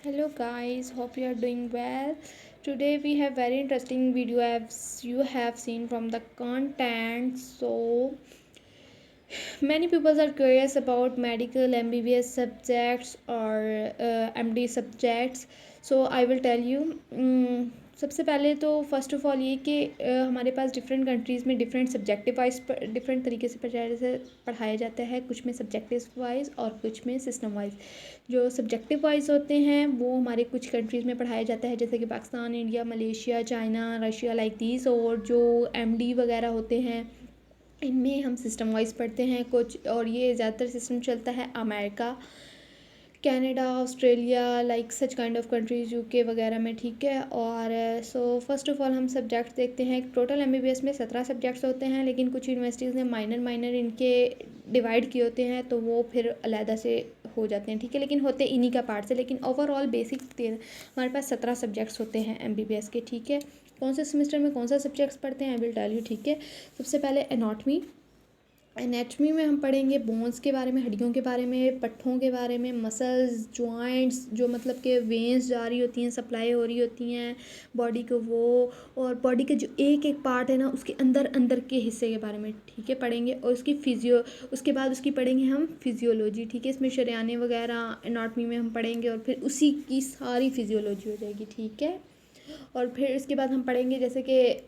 Hello guys, hope you are doing well. Today we have very interesting video as you have seen from the content. So many people are curious about medical MBBS subjects or MD subjects. So I will tell you. सबसे पहले तो first of all ये कि हमारे पास different countries में different subjective wise different तरीके से पढ़ाया जाता है। कुछ में सब्जेक्टिव वाइज और कुछ में सिस्टम वाइज। जो सब्जेक्टिव वाइज होते हैं वो हमारे कुछ कंट्रीज़ में पढ़ाया जाता है, जैसे कि Pakistan, India, Malaysia, China, Russia like these. और जो MD वगैरह होते हैं इनमें हम सिस्टम वाइज पढ़ते हैं कुछ। और ये ज़्यादातर सिस्टम चलता है America, Canada, Australia like such kind of countries, UK वगैरह में। ठीक है। और सो फर्स्ट ऑफ ऑल हम सब्जेक्ट्स देखते हैं। टोटल MBBS में 17 सब्जेक्ट्स होते हैं, लेकिन कुछ यूनिवर्सिटीज़ ने माइनर इनके डिवाइड किए होते हैं, तो वो फिर अलहदा से हो जाते हैं। ठीक है, लेकिन होते इन्हीं का पार्ट से। लेकिन ओवरऑल बेसिक हमारे पास 17 सब्जेक्ट्स होते हैं MBBS के। ठीक है, कौन से सेमेस्टर में कौन सा सब्जेक्ट्स पढ़ते हैं आई विल टेल यू। ठीक है, सबसे पहले एनाटमी में हम पढ़ेंगे बोन्स के बारे में, हड्डियों के बारे में, पट्ठों के बारे में, मसल्स, जॉइंट्स, जो मतलब कि वेंस जा रही होती हैं, सप्लाई हो रही होती हैं बॉडी को, वो। और बॉडी के जो एक एक पार्ट है ना, उसके अंदर अंदर के हिस्से के बारे में ठीक है पढ़ेंगे। और उसके बाद उसकी पढ़ेंगे हम फिजियोलॉजी। ठीक है, इसमें शरियाने वगैरह एनाटमी में हम पढ़ेंगे और फिर उसी की सारी फिजियोलॉजी हो जाएगी। ठीक है, और फिर इसके बाद हम पढ़ेंगे, जैसे कि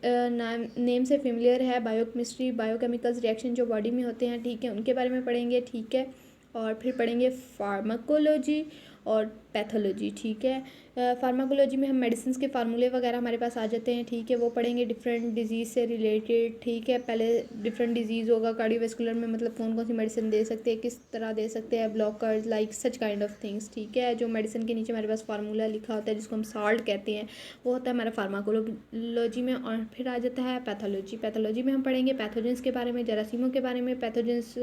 नेम से फेमिलियर है, बायोकेमिस्ट्री, बायोकेमिकल्स रिएक्शन जो बॉडी में होते हैं। ठीक है, उनके बारे में पढ़ेंगे। ठीक है, और फिर पढ़ेंगे फार्माकोलॉजी और पैथोलॉजी। ठीक है, फार्माकोलॉजी में हम मेडिसिन के फार्मूले वगैरह हमारे पास आ जाते हैं। ठीक है, वो पढ़ेंगे डिफरेंट डिजीज़ से रिलेटेड। ठीक है, पहले डिफरेंट डिजीज़ होगा कार्डियोवैस्कुलर में, मतलब कौन कौन सी मेडिसिन दे सकते हैं, किस तरह दे सकते हैं, blockers like such kind of things. ठीक है, जो मेडिसिन के नीचे हमारे पास फार्मूला लिखा होता है जिसको हम साल्ट कहते हैं, वो होता है हमारा फार्माकोलॉजी में। और फिर आ जाता है पैथोलॉजी में हम पढ़ेंगे पैथोजेंस के बारे में, जरासीमों के बारे में। पैथोजेंस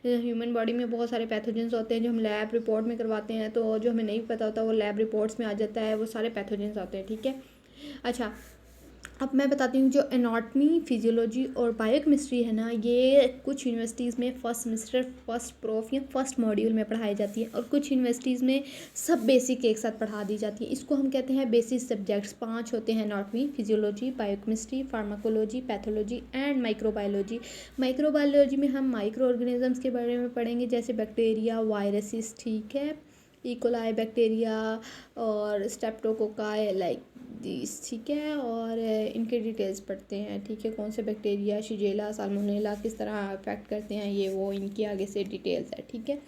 ह्यूमन बॉडी में बहुत सारे पैथोजेंस होते हैं जो हम लैब रिपोर्ट में करवाते हैं, तो जो हमें नहीं पता होता वो लैब रिपोर्ट्स में आ जाता है, वो सारे पैथोजेंस आते हैं। ठीक है, अच्छा, अब मैं बताती हूँ जो एनाटमी, फिजियोलॉजी और बायोकेमिस्ट्री है ना, ये कुछ यूनिवर्सिटीज़ में फर्स्ट सेमेस्टर, फर्स्ट प्रोफ या फर्स्ट मॉड्यूल में पढ़ाई जाती है, और कुछ यूनिवर्सिटीज़ में सब बेसिक एक साथ पढ़ा दी जाती है। इसको हम कहते हैं बेसिक सब्जेक्ट्स। 5 होते हैं, anatomy, physiology, biochemistry, pharmacology, pathology and microbiology. Microbiology में हम माइक्रो ऑर्गेनिजम्स के बारे में पढ़ेंगे, जैसे बैक्टीरिया, वायरसेस। ठीक है, इकोलाई बैक्टीरिया और स्टेप्टोकोकाई लाइक दिस। ठीक है, और इनके डिटेल्स पढ़ते हैं। ठीक है, कौन से बैक्टीरिया, शिजेला, साल्मोनेला किस तरह अफेक्ट करते हैं, ये वो इनकी आगे से डिटेल्स है। ठीक है,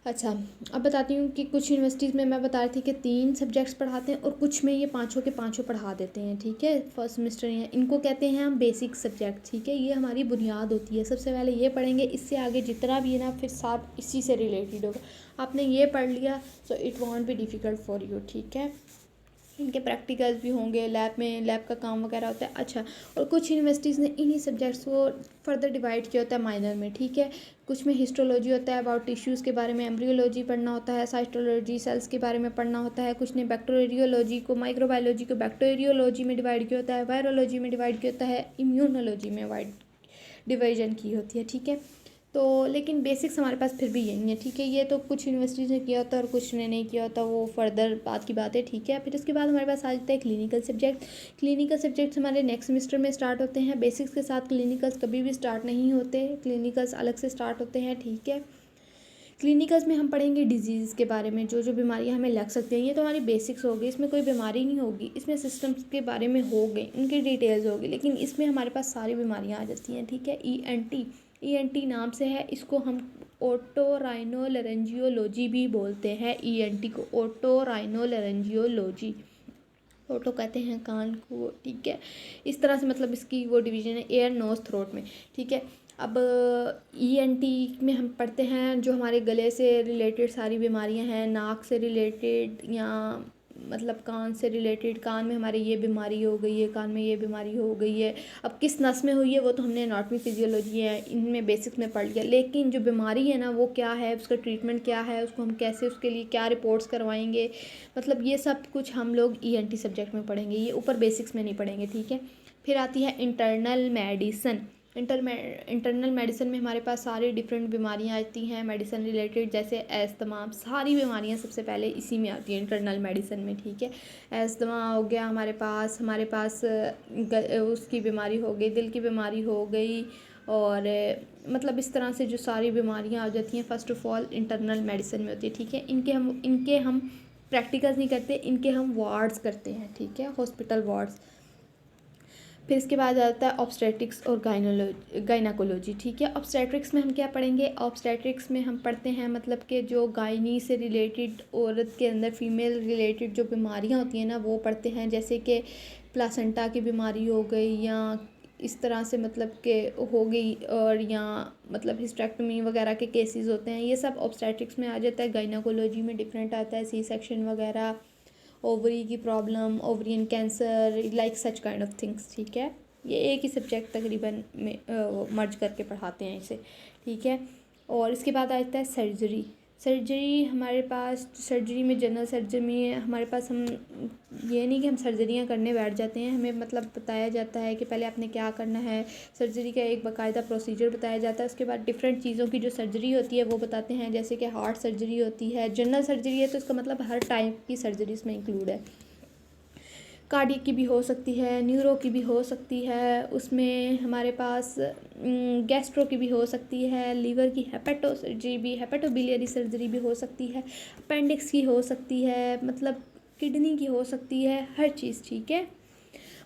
अच्छा, अब बताती हूँ कि कुछ यूनिवर्सिटीज़ में मैं बता रही थी कि 3 सब्जेक्ट्स पढ़ाते हैं, और कुछ में ये पाँचों के पाँचों पढ़ा देते हैं। ठीक है, फर्स्ट सेमेस्टर है, इनको कहते हैं हम बेसिक सब्जेक्ट। ठीक है, ये हमारी बुनियाद होती है। सबसे पहले ये पढ़ेंगे, इससे आगे जितना भी है ना फिर सब इसी से रिलेटेड होगा। आपने ये पढ़ लिया so it won't be difficult for you. ठीक है, इनके प्रैक्टिकल्स भी होंगे, लैब में लैब का काम वगैरह होता है। अच्छा, और कुछ यूनिवर्सिटीज़ ने इन्हीं सब्जेक्ट्स को फर्दर डिवाइड किया होता है माइनर में। ठीक है, कुछ में हिस्टोलॉजी होता है, अबाउट टिश्यूज़ के बारे में, एम्ब्रियोलॉजी पढ़ना होता है, साइटोलॉजी सेल्स के बारे में पढ़ना होता है। कुछ ने बैक्टीरियोलॉजी को, माइक्रोबायोलॉजी को बैक्टीरियोलॉजी में डिवाइड किया होता है, वायरोलॉजी में डिवाइड किया होता है, इम्यूनोलॉजी में वाइड डिवीजन की होती है। ठीक है, तो लेकिन बेसिक्स हमारे पास फिर भी यही है। ठीक है, ये तो कुछ यूनिवर्सिटीज़ ने किया होता है और कुछ ने नहीं किया होता, वो फर्दर बात की बात है। ठीक है, फिर उसके बाद हमारे पास आ जाता है क्लिनिकल सब्जेक्ट। क्लिनिकल सब्जेक्ट्स हमारे नेक्स्ट सेमेस्टर में स्टार्ट होते हैं। बेसिक्स के साथ क्लिनिकल्स कभी भी स्टार्ट नहीं होते, क्लिनिकल्स अलग से स्टार्ट होते हैं। ठीक है, क्लिनिकल्स में हम पढ़ेंगे डिजीज़ के बारे में, जो जो बीमारियां हमें लग सकती हैं। ये तो हमारी बेसिक्स हो गई, इसमें कोई बीमारी नहीं होगी, इसमें सिस्टम्स के बारे में हो गई, उनकी डिटेल्स होगी, लेकिन इसमें हमारे पास सारी बीमारियां आ जाती हैं। ठीक है, ENT नाम से है, इसको हम ओटोराइनोलैरिंजियोलॉजी भी बोलते हैं। ENT को ओटोराइनोलैरिंजियोलॉजी, ओटो कहते हैं कान को। ठीक है, इस तरह से मतलब इसकी वो डिवीज़न है एयर नोज थ्रोट में। ठीक है, अब ENT में हम पढ़ते हैं जो हमारे गले से रिलेटेड सारी बीमारियां हैं, नाक से रिलेटेड या मतलब कान से रिलेटेड, कान में हमारे ये बीमारी हो गई है, कान में ये बीमारी हो गई है। अब किस नस में हुई है वो तो हमने एनाटॉमी फिजियोलॉजी है इनमें बेसिक्स में पढ़ लिया, लेकिन जो बीमारी है ना वो क्या है, उसका ट्रीटमेंट क्या है, उसको हम कैसे, उसके लिए क्या रिपोर्ट्स करवाएंगे, मतलब ये सब कुछ हम लोग ENT सब्जेक्ट में पढ़ेंगे, ये ऊपर बेसिक्स में नहीं पढ़ेंगे। ठीक है, फिर आती है इंटरनल मेडिसिन। इंटरनल मेडिसिन में हमारे पास सारी डिफरेंट बीमारियाँ आती हैं मेडिसिन रिलेटेड, जैसे अस्थमा, सारी बीमारियाँ सबसे पहले इसी में आती हैं इंटरनल मेडिसिन में, ठीक है। अस्थमा हो गया हमारे पास उसकी बीमारी हो गई, दिल की बीमारी हो गई, और मतलब इस तरह से जो सारी बीमारियाँ आ जाती हैं first of all internal medicine में होती है, ठीक है। इनके हम प्रैक्टिकल्स नहीं करते, इनके हम वार्ड्स करते हैं, ठीक है, हॉस्पिटल वार्ड्स। फिर इसके बाद आता है ऑब्स्टेट्रिक्स और गायनाकोलॉजी, ठीक है। ऑब्स्टेट्रिक्स में हम क्या पढ़ेंगे, ऑब्स्टेट्रिक्स में हम पढ़ते हैं मतलब कि जो गायनी से रिलेटेड, औरत के अंदर फीमेल रिलेटेड जो बीमारियां होती हैं ना वो पढ़ते हैं, जैसे कि प्लासेंटा की बीमारी हो गई या इस तरह से मतलब कि हो गई, और या मतलब हिस्टेक्टोमी वगैरह के केसेस होते हैं, ये सब ऑब्स्टेट्रिक्स में आ जाता है। गायनाकोलॉजी में डिफरेंट आता है, सी सेक्शन वगैरह, ओवरी की problem, ovarian cancer, like such kind of things, ठीक है। ये एक ही सब्जेक्ट तकरीबन में मर्ज करके पढ़ाते हैं इसे, ठीक है। और इसके बाद आता है सर्जरी। सर्जरी हमारे पास, सर्जरी में जनरल सर्जरी में हमारे पास, हम ये नहीं कि हम सर्जरियाँ करने बैठ जाते हैं, हमें मतलब बताया जाता है कि पहले आपने क्या करना है, सर्जरी का एक बाकायदा प्रोसीजर बताया जाता है। उसके बाद डिफरेंट चीज़ों की जो सर्जरी होती है वो बताते हैं, जैसे कि हार्ट सर्जरी होती है, जनरल सर्जरी है तो इसका मतलब हर टाइप की सर्जरी इसमें इंक्लूड है। कार्डियक की भी हो सकती है, न्यूरो की भी हो सकती है, उसमें हमारे पास गैस्ट्रो की भी हो सकती है, लीवर की हेपेटो सर्जरी भी, हेपेटोबिलियरी सर्जरी भी हो सकती है, अपेंडिक्स की हो सकती है, मतलब किडनी की हो सकती है, हर चीज़, ठीक है।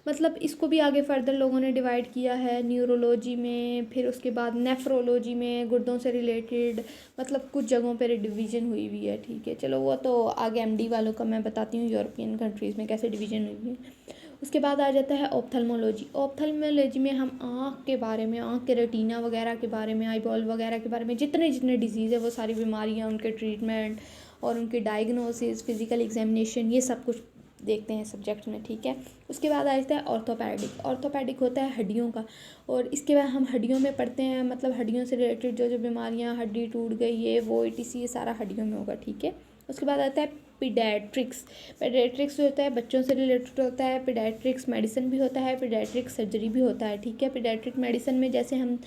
मतलब इसको भी आगे फर्दर लोगों ने डिवाइड किया है न्यूरोलॉजी में, फिर उसके बाद नेफ्रोलॉजी में, गुर्दों से रिलेटेड, मतलब कुछ जगहों पर डिवीज़न हुई है, ठीक है। चलो वो तो आगे एमडी वालों का मैं बताती हूँ यूरोपियन कंट्रीज़ में कैसे डिवीज़न हुई है। उसके बाद आ जाता है ऑप्थल्मोलॉजी। ऑप्थल्मोलॉजी में हम आँख के बारे में, आँख के रेटिना वगैरह के बारे में, आईबॉल वगैरह के बारे में, जितने डिजीज़ है वो सारी बीमारियाँ, उनके ट्रीटमेंट और उनकी डायग्नोसिस, फिजिकल एग्जामिनेशन, ये सब कुछ देखते हैं सब्जेक्ट में, ठीक है। उसके बाद आ जाता है ऑर्थोपैडिक। ऑर्थोपैडिक होता है हड्डियों का, और इसके बाद हम हड्डियों में पढ़ते हैं, मतलब हड्डियों से रिलेटेड जो जो बीमारियाँ, हड्डी टूट गई ये वो ETC, ये सारा हड्डियों में होगा, ठीक है। उसके बाद आता है पीडियाट्रिक्स। पीडियाट्रिक्स जो होता है बच्चों से रिलेटेड होता है, पीडियाट्रिक्स मेडिसिन भी होता है, पीडियाट्रिक्स सर्जरी भी होता है, ठीक है। पीडियाट्रिक मेडिसिन में जैसे हम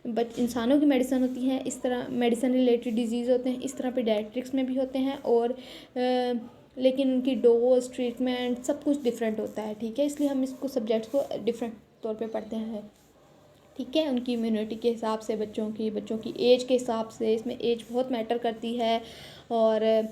इंसानों की मेडिसिन होती हैं, इस तरह मेडिसिन रिलेटेड डिजीज़ होते हैं, इस तरह पीडियाट्रिक्स में भी होते हैं, और लेकिन उनकी डोज, ट्रीटमेंट सब कुछ डिफरेंट होता है, ठीक है। इसलिए हम इसको सब्जेक्ट्स को डिफरेंट तौर पे पढ़ते हैं, ठीक है। उनकी इम्यूनिटी के हिसाब से, बच्चों की एज के हिसाब से, इसमें एज बहुत मैटर करती है, और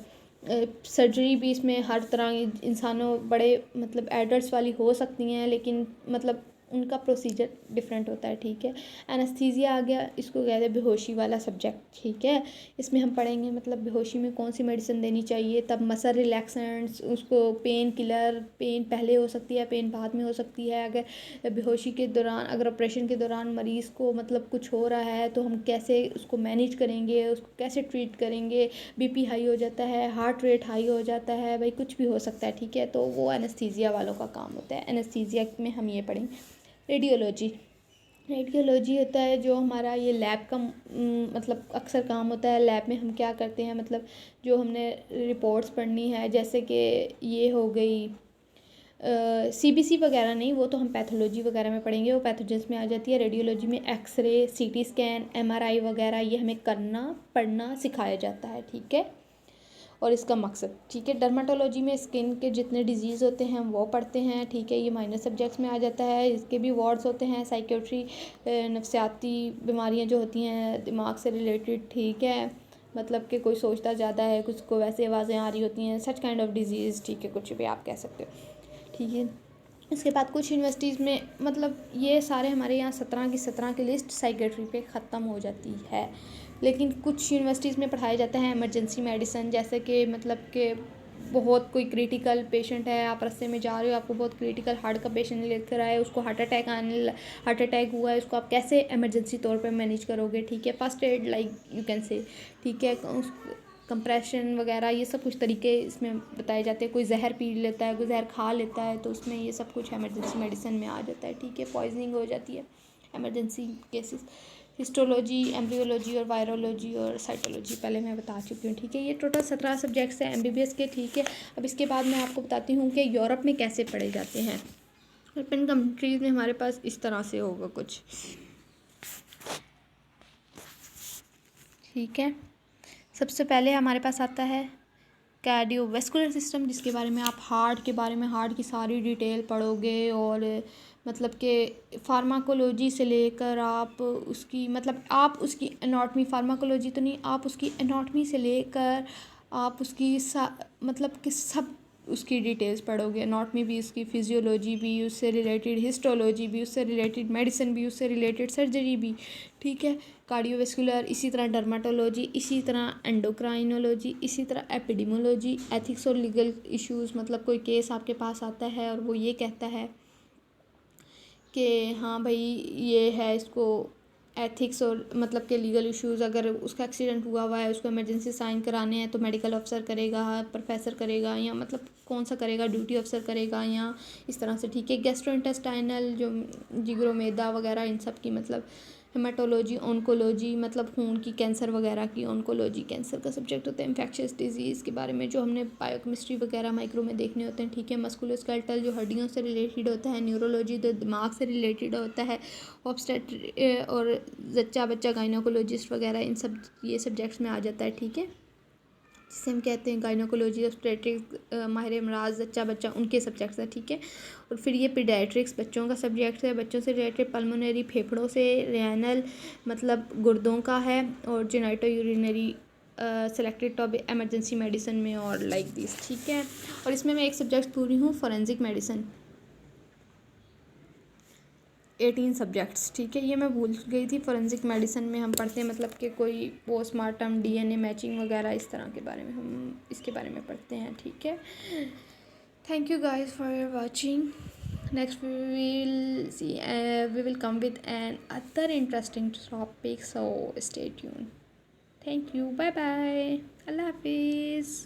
सर्जरी भी इसमें हर तरह इंसानों, बड़े मतलब एडल्ट्स वाली हो सकती हैं, लेकिन मतलब उनका प्रोसीजर डिफरेंट होता है, ठीक है। एनेस्थीसिया आ गया, इसको कहते हैं बेहोशी वाला सब्जेक्ट, ठीक है। इसमें हम पढ़ेंगे मतलब बेहोशी में कौन सी मेडिसिन देनी चाहिए, तब मसल रिलैक्सेंट्स, उसको पेन किलर, पेन पहले हो सकती है, पेन बाद में हो सकती है, अगर बेहोशी के दौरान, अगर ऑपरेशन के दौरान मरीज़ को मतलब कुछ हो रहा है तो हम कैसे उसको मैनेज करेंगे, उसको कैसे ट्रीट करेंगे, BP हाई हो जाता है, हार्ट रेट हाई हो जाता है, भाई कुछ भी हो सकता है, ठीक है। तो वो एनेस्थीसिया वालों का काम होता है। एनेस्थीसिया में हम ये पढ़ेंगे। रेडियोलॉजी। रेडियोलॉजी होता है जो हमारा ये लैब का मतलब अक्सर काम होता है। लैब में हम क्या करते हैं, मतलब जो हमने रिपोर्ट्स पढ़नी है, जैसे कि ये हो गई CBC वगैरह नहीं, वो तो हम पैथोलॉजी वगैरह में पढ़ेंगे, वो पैथोजेंस में आ जाती है। रेडियोलॉजी में एक्सरे, CT स्कैन, MRI वगैरह ये हमें करना, पढ़ना सिखाया जाता है, ठीक है। और इसका मकसद, ठीक है। डर्माटोलॉजी में स्किन के जितने डिजीज़ होते हैं हम वो पढ़ते हैं, ठीक है। ये माइनर सब्जेक्ट्स में आ जाता है। इसके भी वार्ड्स होते हैं, साइकेट्री, नफ्सियाती बीमारियां जो होती हैं दिमाग से रिलेटेड, ठीक है। मतलब कि कोई सोचता ज़्यादा है, कुछ को वैसे आवाज़ें आ रही होती हैं, सच काइंड ऑफ डिजीज़, ठीक है, कुछ भी आप कह सकते हो, ठीक है। इसके बाद कुछ यूनिवर्सिटीज़ में मतलब ये सारे हमारे यहाँ 17 की 17 की लिस्ट साइकेट्री पे ख़त्म हो जाती है, लेकिन कुछ यूनिवर्सिटीज़ में पढ़ाया जाता है इमरजेंसी मेडिसिन, जैसे कि मतलब कि बहुत कोई क्रिटिकल पेशेंट है, आप रास्ते में जा रहे हो, आपको बहुत क्रिटिकल हार्ट का पेशेंट लेकर आए, उसको हार्ट अटैक हुआ है, उसको आप कैसे इमरजेंसी तौर पे मैनेज करोगे, ठीक है। First aid like you can say, ठीक है। कंप्रेशन वगैरह ये सब कुछ तरीके इसमें बताए जाते हैं। कोई जहर पी लेता है, कोई जहर खा लेता है, तो उसमें ये सब कुछ इमरजेंसी मेडिसिन में आ जाता है, ठीक है। पॉइजनिंग हो जाती है, इमरजेंसी केसेस। हिस्टोलॉजी, एम्ब्रियोलॉजी और वायरोलॉजी और साइटोलॉजी पहले मैं बता चुकी हूँ, ठीक है। ये टोटल 17 सब्जेक्ट्स हैं MBBS के, ठीक है। अब इसके बाद मैं आपको बताती हूँ कि यूरोप में कैसे पढ़े जाते हैं। यूरोपियन कंट्रीज़ में हमारे पास इस तरह से होगा कुछ। ठीक है। सबसे पहले हमारे पास आता है कार्डियोवैस्कुलर सिस्टम, जिसके बारे में आप हार्ट के बारे में हार्ट की सारी डिटेल पढ़ोगे, और मतलब कि फार्माकोलॉजी से लेकर आप उसकी मतलब आप उसकी एनाटॉमी, फार्माकोलॉजी तो नहीं, आप उसकी एनाटॉमी से लेकर आप उसकी मतलब कि सब उसकी डिटेल्स पढ़ोगे। एनाटॉमी भी, उसकी फिजियोलॉजी भी, उससे रिलेटेड हिस्टोलॉजी भी, उससे रिलेटेड मेडिसिन भी, उससे रिलेटेड सर्जरी भी, ठीक है। कार्डियोवैस्कुलर, इसी तरह डर्माटोलॉजी, इसी तरह एंडोक्राइनोलॉजी, इसी तरह एपिडेमोलॉजी, एथिक्स और लीगल इश्यूज़, मतलब कोई केस आपके पास आता है और वो ये कहता है कि हाँ भाई ये है, इसको एथिक्स और मतलब के लीगल इश्यूज़, अगर उसका एक्सीडेंट हुआ है, उसको इमरजेंसी साइन कराने हैं तो मेडिकल अफसर करेगा, प्रोफेसर करेगा, या मतलब कौन सा करेगा, ड्यूटी अफसर करेगा, या इस तरह से, ठीक है। गैस्ट्रोइंटेस्टाइनल, जो जिगरो मैदा वगैरह, इन सब की मतलब हेमाटोलॉजी, ऑन्कोलॉजी, मतलब खून की, कैंसर वगैरह की ऑन्कोलॉजी, कैंसर का सब्जेक्ट होता है। इन्फेक्शियस डिजीज़ के बारे में जो हमने बायोकेमिस्ट्री वगैरह माइक्रो में देखने होते हैं, ठीक है। मस्कुलोस्केलेटल, जो हड्डियों से रिलेटेड होता है। न्यूरोलॉजी, जो दिमाग से रिलेटेड होता है। ऑब्स्टेट्रिक और जच्चा बच्चा गाइनोकोलॉजिस्ट वगैरह, इन सब ये सब्जेक्ट्स में आ जाता है, ठीक है। जिसे हम कहते हैं गाइनोकोलॉजी, ऑब्स्टेट्रिक, माहिर इमराज, जच्चा बच्चा, उनके सब्जेक्ट्स हैं, ठीक है। और फिर ये पीडियाट्रिक्स, बच्चों का सब्जेक्ट है, बच्चों से रिलेटेड। पल्मोनरी, फेफड़ों से। रेनल, मतलब गुर्दों का है। और genito urinary, selected topic emergency medicine में, और लाइक दिस, ठीक है। और इसमें मैं एक सब्जेक्ट पूरी हूँ, फॉरेंसिक मेडिसिन, 18 सब्जेक्ट्स, ठीक है। ये मैं भूल गई थी। फॉरेंसिक मेडिसिन में हम पढ़ते हैं मतलब कि कोई पोस्टमार्टम, डीएनए मैचिंग वगैरह, इस तरह के बारे में हम इसके बारे में पढ़ते हैं, ठीक है। Thank you guys for your watching. Next we will come with an other interesting topic, so stay tune. Thank you, bye bye, अल्लाह हाफिज़।